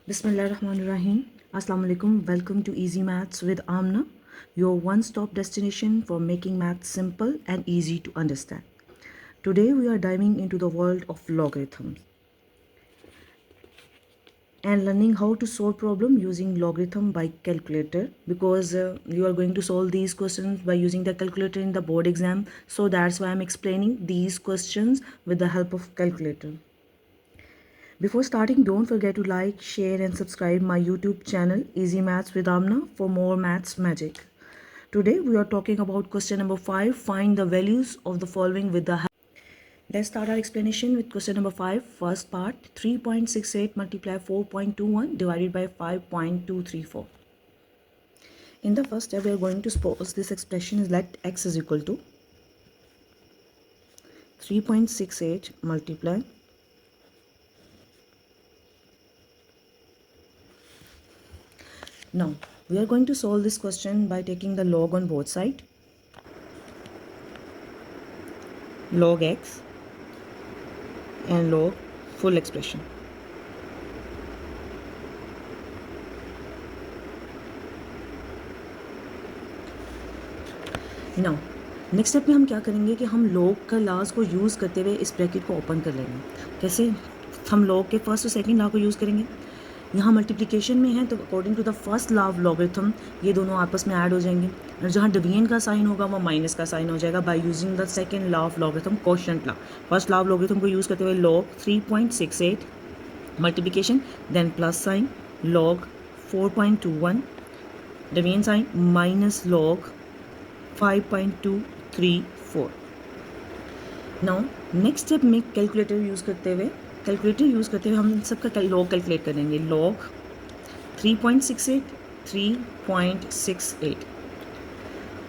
Bismillahirrahmanirrahim. Assalamu alaikum. Welcome to Easy Maths with Amna, your one-stop destination for making maths simple and easy to understand. Today we are diving into the world of logarithms and learning how to solve problem using logarithm by calculator, because you are going to solve these questions by using the calculator in the board exam. So that's why I'm explaining these questions with the help of calculator. Before starting, don't forget to like, share and subscribe my YouTube channel Easy Maths with Amna for more maths magic. Today we are talking about question number 5. Find the values of the following with the help. Let's start our explanation with question number 5. First part, 3.68 multiply 4.21 divided by 5.234. In the first step, we are going to suppose this expression is let x is equal to 3.68 multiply Now, we are going to solve this question by taking the log on both sides. Log x and log full expression. Now, next step में हम क्या करेंगे कि हम log का लाज को use करते हुए इस ब्रैकेट को ओपन कर लेंगे. कैसे? हम log के फर्स्ट और सेकंड लॉ को यूज़ करेंगे. यहाँ मल्टीप्लिकेशन में है तो according to the first law of logarithm ये दोनों आपस में ऐड हो जाएंगे, और जहाँ डिवीजन का साइन होगा वो माइनस का साइन हो जाएगा by using the second law of logarithm, quotient law. First law of logarithm को यूज़ करते हुए log 3.68 multiplication, then plus sign log 4.21 division sign minus log 5.234. Now next step में कैलकुलेटर यूज़ करते हुए हम सबका लॉग कैलकुलेट करेंगे. Log 3.68.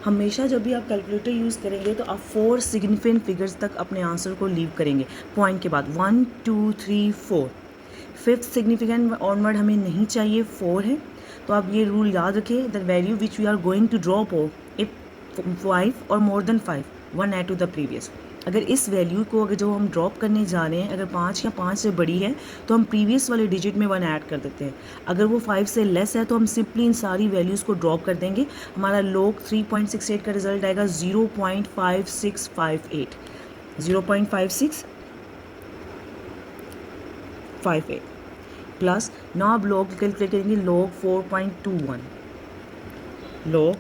हमेशा जब भी आप कैलकुलेटर यूज़ करेंगे तो आप 4 सिग्निफिकेंट फिगर्स तक अपने आंसर को लीव करेंगे पॉइंट के बाद. 1 2 3 4. फिफ्थ सिग्निफिकेंट ऑनवर्ड हमें नहीं चाहिए, 4 है. तो आप ये रूल याद रखें, the value which we are going to drop हो इफ 5 और more than 5 1 add to the previous. अगर इस वैल्यू को अगर जो हम ड्रॉप करने जा रहे हैं अगर 5 या 5 से बड़ी है तो हम प्रीवियस वाले डिजिट में 1 ऐड कर देते हैं. अगर वो 5 से लेस है तो हम सिंपली इन सारी वैल्यूज़ को ड्रॉप कर देंगे. हमारा log 3.68 का रिजल्ट आएगा 0.5658. 0.5658 प्लस ना आप log कैलकुलेट करेंगे log 4.21. log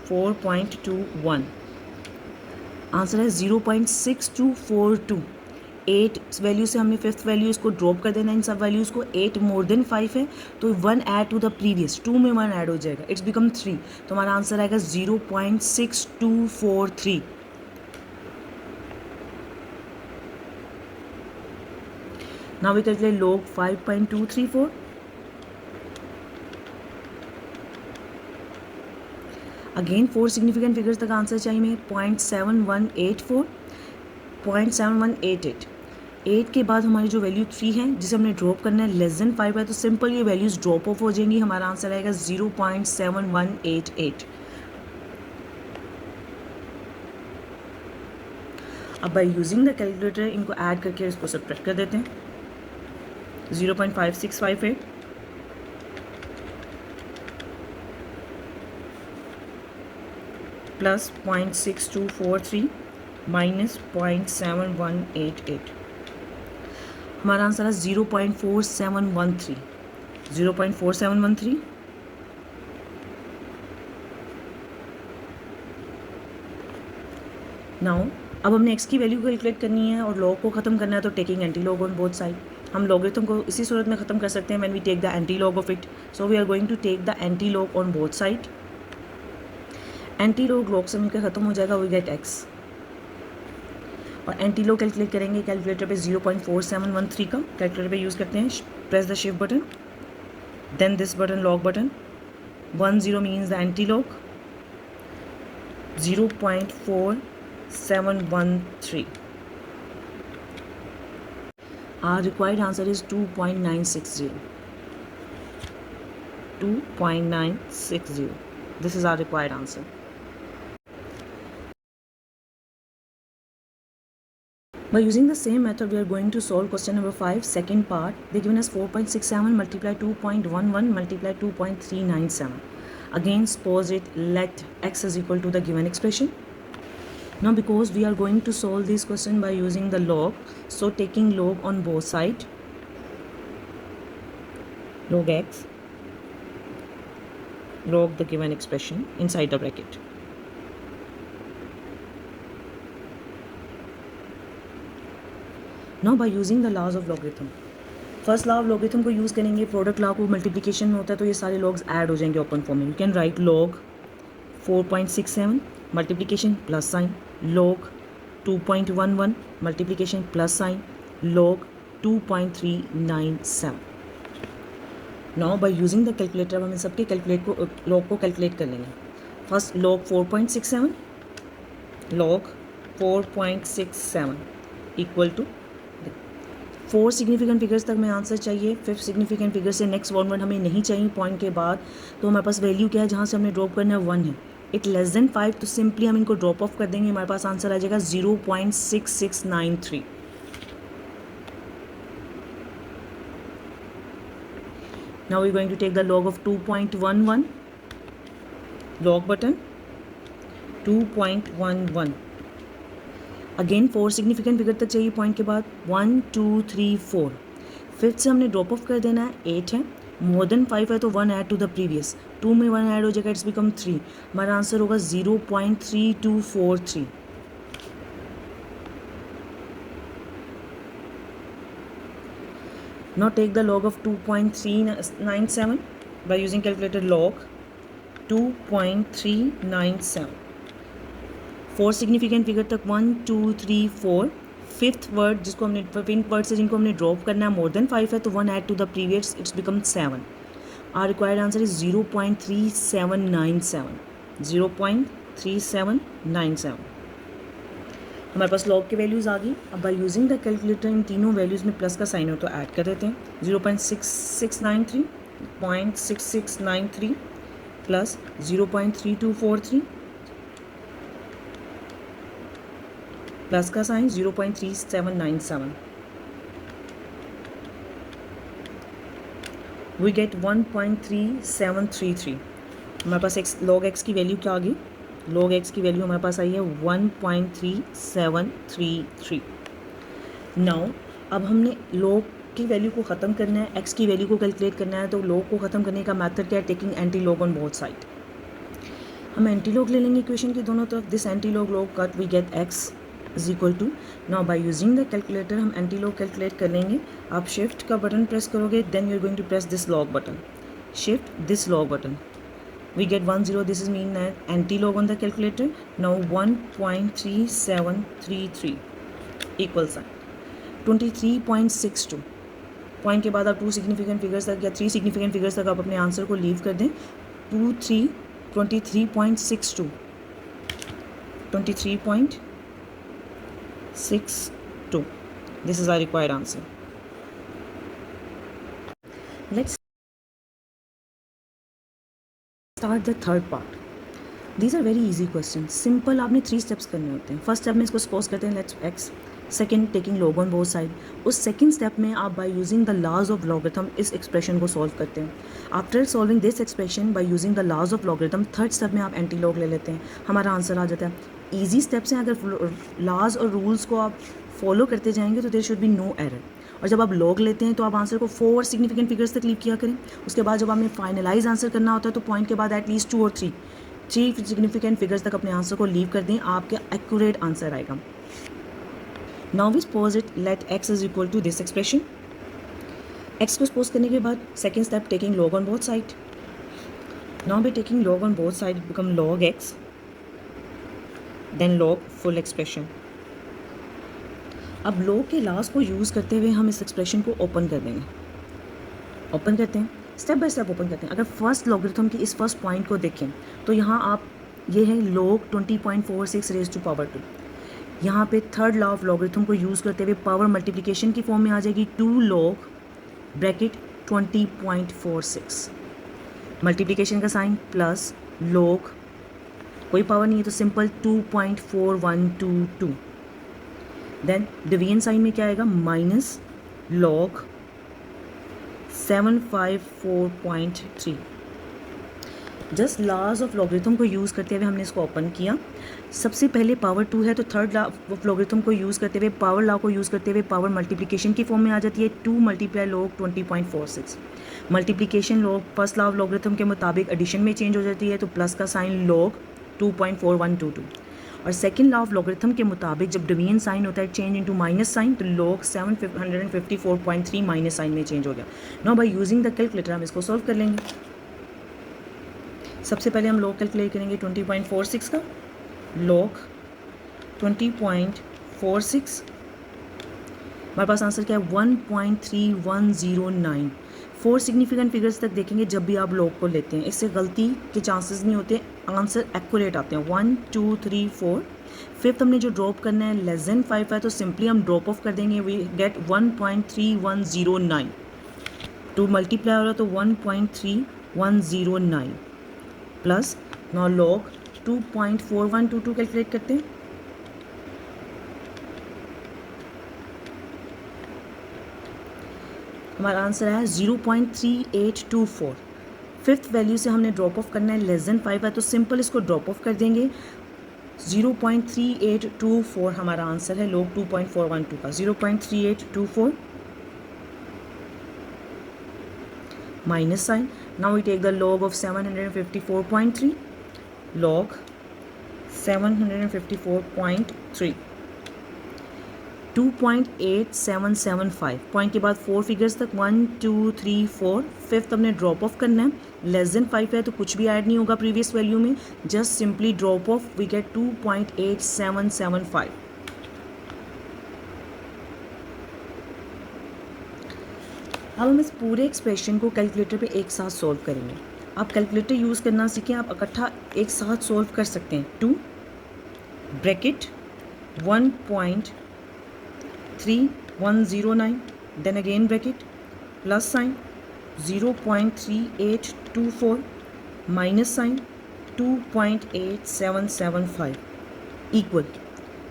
4.21 आंसर है 0.6242. 8 वैल्यू से हमने फिफ्थ वैल्यू इसको ड्रॉप कर देना इन सब वैल्यूज़ को. 8 मोर देन 5 है तो 1 ऐड टू द प्रीवियस, 2 में 1 ऐड हो जाएगा, इट्स बिकम 3. तो हमारा आंसर आएगा 0.6243. Now we calculate log 5.234. Again 4 significant figures तक आंसर चाहिए हमें. 0.7184, 0.7188. 8 के बाद हमारी जो वैल्यू 3 है जिसे हमने ड्रॉप करना है लेस देन 5 है तो सिंपल ये वैल्यूज़ ड्रॉप ऑफ हो जाएंगी. हमारा आंसर आएगा 0.7188. अब बाय यूजिंग द कैलकुलेटर इनको ऐड करके इसको सब्ट्रैक्ट कर देते हैं. 0.5658 प्लस 0.6243 माइनस 0.7188. हमारा आंसर है 0.4713. 0.4713. नाउ अब हमने x की वैल्यू कैलकुलेट करनी है और लॉग को ख़त्म करना है तो taking anti log on both side. हम लॉगरिथम को इसी सूरत में ख़त्म कर सकते हैं when we take the anti log of it. So we are going to take the anti log on both side. Anti log से मिलकर ख़त्म हो जाएगा, वी गेट x. और एंटी लॉग कैलकुलेट करेंगे कैलकुलेटर पे 0.4713 का कैलकुलेटर पे यूज़ करते हैं. Press the shift button, then this button log button. 10 means the anti log 0.4713. Our required answer is 2.960. 2.960. This is our required answer. By using the same method, we are going to solve question number 5, second part. They given us 4.67 multiply 2.11 multiply 2.397. Again, suppose it let x is equal to the given expression. Now, because we are going to solve this question by using the log, so taking log on both sides, log x, log the given expression inside the bracket. Now, by using the laws of logarithm, first law of logarithm को use करेंगे. Product law को multiplication में होता है तो ये सारे logs add हो जाएंगे ओपन फॉर्म में. You can write log 4.67 multiplication plus sign, log 2.11 multiplication plus sign, log 2.397. Now by using the calculator हम इन सबके कैलकुलेट को लॉग को कैलकुलेट कर लेंगे. First log 4.67 log 4.67 equal to 4 significant figures तक में आंसर चाहिए. 5th सिग्निफिकेंट फिगर से नेक्स्ट वर्ड हमें नहीं चाहिए पॉइंट के बाद. तो हमारे पास वैल्यू क्या है जहाँ से हमने ड्रॉप करना है 1 है. इट लेस देन 5 तो सिंपली हम इनको ड्रॉप ऑफ कर देंगे. हमारे पास आंसर आ जाएगा 0.6693. Now we going to take the log of 2.11 log button 2.11. Again 4 significant figure तक चाहिए पॉइंट के बाद 1 2 3 4. 5th से हमने ड्रॉप ऑफ कर देना है. 8 है, मोर देन 5 है तो 1 ऐड टू द प्रीवियस. 2 में 1 ऐड हो जाएगा, इट्स बिकम 3. हमारा आंसर होगा 0.3243. Now take the log of 2.397 by using calculator. Log 2.397. 4 significant figure तक 1 2 3 4. 5th वर्ड जिसको हमने 5th वर्ड से जिनको हमने ड्रॉप करना है मोर देन 5 है तो 1 add to the previous, it's become 7. Our required answer is 0.3797. 0.3797. हमारे पास लॉग की वैल्यूज़ आ गई. अब बाय यूजिंग द कैलकुलेटर इन तीनों वैल्यूज़ में प्लस का साइन हो तो ऐड कर देते हैं. 0.6693 0.6693 प्लस 0.3243 प्लस का साइन 0.3797. We get 1.3733. हमारे पास एक्स लॉग एक्स की वैल्यू क्या आ गई? लॉग एक्स की वैल्यू हमारे पास आई है 1.3733. नाउ अब हमने लॉग की वैल्यू को ख़त्म करना है, एक्स की वैल्यू को कैलकुलेट करना है. तो लॉग को ख़त्म करने का मेथड क्या है? Taking anti log on both side. हम एंटी लॉग ले लेंगे इक्वेशन के दोनों तरफ. This anti log log cut we get x is equal to. Now by using the calculator हम एंटी लॉग कैलकुलेट कर लेंगे. आप शिफ्ट का बटन प्रेस करोगे, then you are going to press this log button. Shift this log button. We get 1 0. This is mean that anti-log on the calculator. Now 1.3733 equals 23.62. Point के बाद आप 2 significant figures तक या 3 significant figures तक आप अपने answer को leave कर दें. 23.62 23.62. This is our required answer. Let's start the third part. These are very easy questions. Simple आपने 3 steps करने होते हैं. फर्स्ट स्टेप में इसको सपोज करते हैं let's x. Second taking log on both side. उस सेकेंड स्टेप में आप by using the laws of logarithm इस एक्सप्रेशन को सॉल्व करते हैं. After solving this expression by using the laws of logarithm third step में आप एंटी लॉग ले लेते हैं. हमारा आंसर आ जाता है. ईजी स्टेप्स हैं. अगर लॉज और रूल्स को आप फॉलो करते जाएंगे तो there should be no error. और जब आप लॉग लेते हैं तो आप आंसर को 4 सिग्निफिकेंट फिगर्स तक लीव किया करें. उसके बाद जब आपने फाइनलाइज आंसर करना होता है तो पॉइंट के बाद एटलीस्ट 2 और 3 सिग्निफिकेंट फिगर्स तक अपने आंसर को लीव कर दें. आपका एक्यूरेट आंसर आएगा. Now we suppose it let x is equal to this expression. x को सपोज करने के बाद second step taking log on both side. Now by taking log on both side become log x then log full expression. अब log के last को use करते हुए हम इस एक्सप्रेशन को ओपन कर देंगे. ओपन करते हैं, स्टेप बाय स्टेप ओपन करते हैं. अगर फर्स्ट लॉगरिथम की इस फर्स्ट पॉइंट को देखें तो यहाँ आप ये है log 20.46 रेज टू पावर 2. यहाँ पे थर्ड लॉ ऑफ लॉगरिथम को यूज़ करते हुए पावर मल्टीप्लिकेशन की फॉर्म में आ जाएगी 2 log ब्रैकेट 20.46 मल्टीप्लिकेशन का साइन प्लस log कोई पावर नहीं है तो सिंपल 2.4122. देन डिवीजन साइन में क्या आएगा, minus log 754.3। Just laws of logarithm को यूज़ करते हुए हमने इसको ओपन किया। सबसे पहले पावर 2 है तो थर्ड लॉ ऑफ लॉगरिथम को यूज़ करते हुए, पावर लॉ को यूज़ करते हुए पावर मल्टीप्लिकेशन की फॉर्म में आ जाती है। 2 multiply log 20.46। Multiplication log first law of logarithm के मुताबिक एडिशन में चेंज हो जाती है, तो प्लस का साइन लॉग 2.4122। और सेकेंड लॉ ऑफ लॉगरिथम के मुताबिक जब डिवीजन साइन होता है चेंज इनटू माइनस साइन, तो लॉग 754.3 माइनस साइन में चेंज हो गया। Now by using the calculator हम इसको सॉल्व कर लेंगे। सबसे पहले हम लॉग कैलकुलेट करेंगे 20.46 का। लॉग 20.46, हमारे पास आंसर क्या है 1.3109। 4 सिग्निफिकेंट फिगर्स तक देखेंगे जब भी आप लॉग को लेते हैं, इससे गलती के चांसेस नहीं होते, आंसर एक्यूरेट आते हैं। 1 2 3 4। फिफ्थ हमने जो ड्रॉप करना है लेस देन 5 है, तो सिंपली हम ड्रॉप ऑफ कर देंगे, वी गेट 1.3109। 2 मल्टीप्लाई हो रहा तो 1.3109 प्लस नौ लॉग 2.4122 कैलकुलेट करते हैं। हमारा आंसर है 0.3824। फिफ्थ वैल्यू से हमने ड्रॉप ऑफ करना है, लेस देन 5 है तो सिंपल इसको ड्रॉप ऑफ कर देंगे। 0.3824 हमारा आंसर है लॉग 2.412 का। 0.3824 minus sign, now we take the log of 754.3, log 754.3 2.8775। Point के बाद 4 फिगर्स तक 1 2 3 4। फिफ्थ हमने ड्रॉप ऑफ करना है, लेस देन 5 है तो कुछ भी ऐड नहीं होगा प्रीवियस वैल्यू में, just simply drop off, we get 2.8775। अब हम इस पूरे एक्सप्रेशन को कैलकुलेटर पे एक साथ सॉल्व करेंगे। आप कैलकुलेटर यूज़ करना सीखें, आप इकट्ठा एक साथ सॉल्व कर सकते हैं। 2 bracket 1.3109, then again bracket plus sign 0.3824 minus sign 2.8775 equal,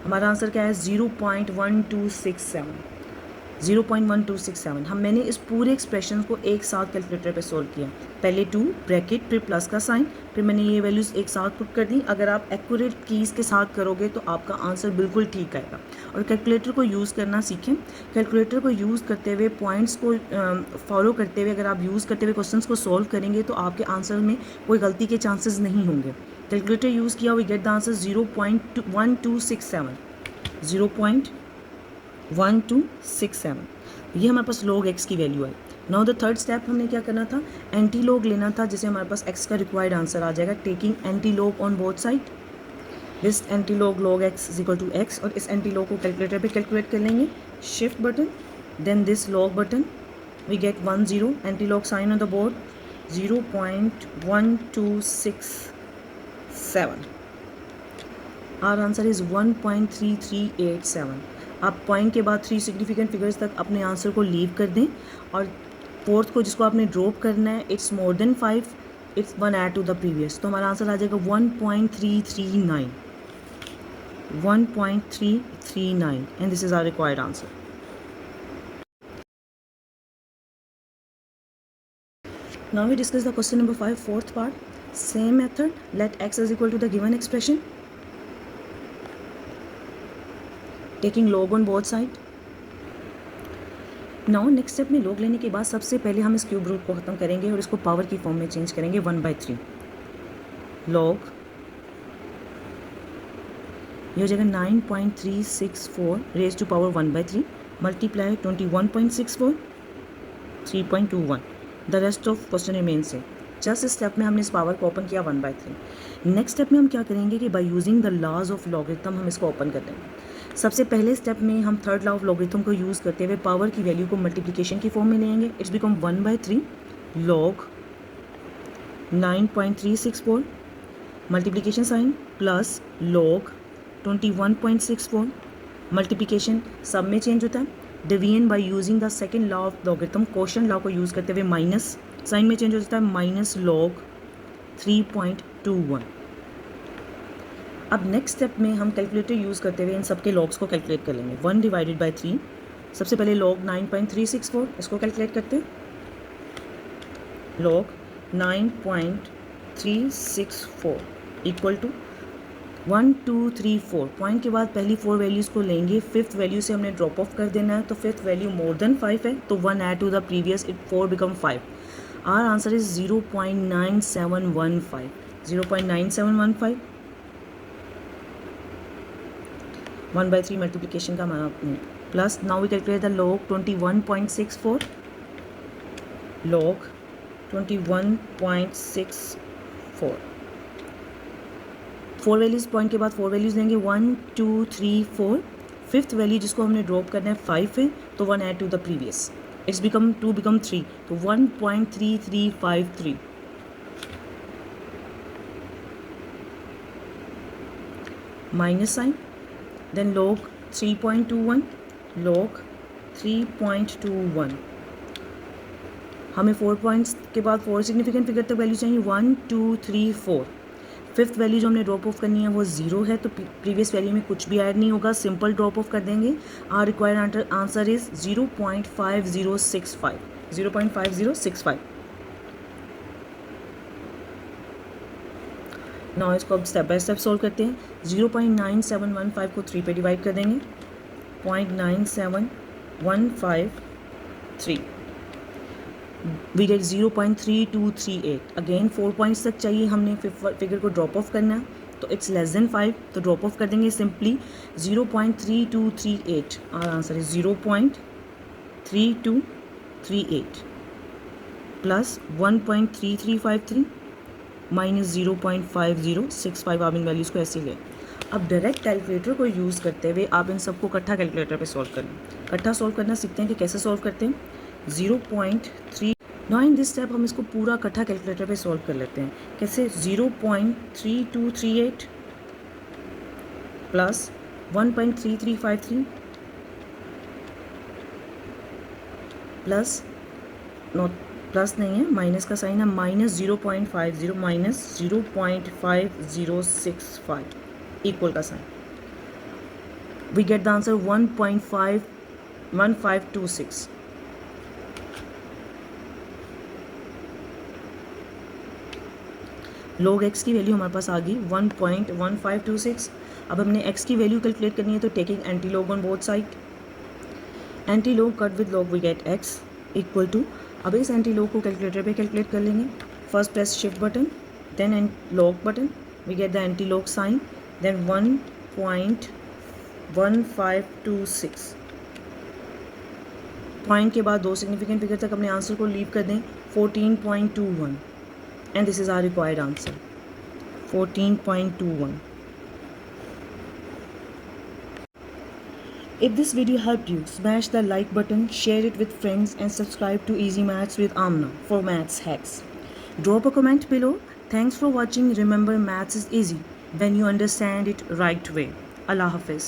हमारा आंसर क्या है 0.1267। 0.1267। हम मैंने इस पूरे एक्सप्रेशन को एक साथ कैलकुलेटर पे सोल्व किया। पहले 2 ब्रैकेट फिर प्लस का साइन, फिर मैंने ये वैल्यूज़ एक साथ पुट कर दी। अगर आप एक्यूरेट कीज़ के साथ करोगे तो आपका आंसर बिल्कुल ठीक आएगा। और कैलकुलेटर को यूज़ करना सीखें। कैलकुलेटर को यूज़ करते हुए, पॉइंट्स को फॉलो करते हुए अगर आप यूज़ करते हुए क्वेश्चंस को सॉल्व करेंगे तो आपके आंसर में कोई गलती के चांसेस नहीं होंगे। कैलकुलेटर यूज़ किया, वी गेट द आंसर 0.1267। 0.1267, ये हमारे पास log x की वैल्यू है। नाउ द थर्ड स्टेप हमने क्या करना था, एंटी लॉग लेना था, जिससे हमारे पास x का रिक्वायर्ड आंसर आ जाएगा। Taking anti log on both side, this anti log log x is equal to x, और इस एंटी लॉग को कैलकुलेटर पे कैलकुलेट कर लेंगे। Shift button then this log button, we get 10। Anti log sign on the board 0.1267। Our answer is 1.3387। आप point के बाद 3 significant figures तक अपने आंसर को लीव कर दें, और फोर्थ को जिसको आपने ड्रॉप करना है, it's more than 5, it's 1 add to the previous, तो हमारा आंसर आ जाएगा 1.339। 1.339 and this is our required answer. Now we discuss the question number 5, fourth part. Same method, let x is equal to the given expression, taking log on both side। Now next step में log लेने के बाद सबसे पहले हम इस cube root को ख़त्म करेंगे और इसको पावर की फॉर्म में चेंज करेंगे 1/3। log ये हो जाएगा 9.364 raise to power 1/3 multiply 21.64 3.21। The rest of question remain से। जस्ट इस स्टेप में हमने इस पावर को ओपन किया 1/3। नेक्स्ट स्टेप में हम क्या करेंगे कि by using the laws of logarithm हम इसको ओपन कर देंगे। सबसे पहले स्टेप में हम थर्ड लॉ ऑफ लॉगरिथम को यूज़ करते हुए पावर की वैल्यू को मल्टीप्लिकेशन की फॉर्म में लेंगे। It's become 1/3 log 9.364 multiplication sign plus log 21.64 multiplication सब में चेंज होता है। Division by using the second law of logarithm, quotient law को यूज़ करते हुए माइनस साइन में चेंज हो जाता है, माइनस log 3.21। अब नेक्स्ट स्टेप में हम कैलकुलेटर यूज़ करते हुए इन सबके लॉग्स को कैलकुलेट कर लेंगे. 1 डिवाइडेड बाई 3. सबसे पहले लॉग 9.364 इसको कैलकुलेट करते हैं. Log 9.364 equal to 1 2 3 4. पॉइंट के बाद पहली 4 वैल्यूज़ को लेंगे. फिफ्थ वैल्यू से हमने ड्रॉप ऑफ कर देना है. तो फिफ्थ वैल्यू मोर देन 5 है तो 1 add to the previous, it 4 become 5. Our answer is 0.9715. 0.9715. 1/3 multiplication का माना plus. Now we calculate the log 21.64. Log 21.64. 4 values point के बाद 4 वैल्यूज़ लेंगे. 1 2 3 4. फिफ्थ वैल्यू जिसको हमने ड्रॉप करना है 5 है तो 1 add to the previous, it's become 2 become 3 तो 1.3353. Minus sign. Then log 3.21. Log 3.21. हमें 4 पॉइंट्स के बाद 4 सिग्निफिकेंट फिगर तक वैल्यू चाहिए. 1 2 3 4. फिफ्थ वैल्यू जो हमने ड्रॉप ऑफ करनी है वो 0 है तो प्रीवियस वैल्यू में कुछ भी ऐड नहीं होगा, सिंपल ड्रॉप ऑफ कर देंगे. Our required answer is 0.5065. 0.5065. Now इसको अब स्टेप बाय स्टेप सोल्व करते हैं. 0.9715 को 3 पे डिवाइड कर देंगे. 0.9715 वी गेट 0.3238. अगेन 4 पॉइंट्स तक चाहिए, हमने फिगर को ड्रॉप ऑफ करना है तो इट्स लेस देन 5 तो ड्रॉप ऑफ कर देंगे simply. 0.3238. Our answer is 0.3238 plus 1.3353 minus 0.5065. आप इन वैल्यूज़ को ऐसे लें. अब डायरेक्ट कैलकुलेटर को यूज़ करते हुए आप इन सबको इकट्ठा कैलकुलेटर पे सॉल्व करें. इकट्ठा सॉल्व करना सीखते हैं कि कैसे सॉल्व करते हैं. 0.3. नाउ इन दिस स्टेप हम इसको पूरा इकट्ठा कैलकुलेटर पे सॉल्व कर लेते हैं. कैसे? 0.3238 प्लस 1.3353 प्लस, नॉट प्लस नहीं है, माइनस का साइन है, माइनस 0.50 माइनस 0.5065 इक्वल का sign. We get the answer 1.1526. Log x की वैल्यू हमारे पास आ गई 1.1526. अब हमने एक्स की वैल्यू कैलकुलेट करनी है तो taking anti log on both side. Anti log cut with log we get x equal to. अब इस एंटी लॉग को कैलकुलेटर पे कैलकुलेट कर लेंगे. First press shift button then log button, we get the anti log sign, then 1.1526. Point के बाद 2 significant figure तक अपने आंसर को लीव कर दें. 14.21 and this is our required answer. 14.21. If this video helped you, smash the like button, share it with friends and subscribe to Easy Maths with Amna for maths hacks. Drop a comment below. Thanks for watching. Remember, maths is easy when you understand it right way. Allah Hafiz.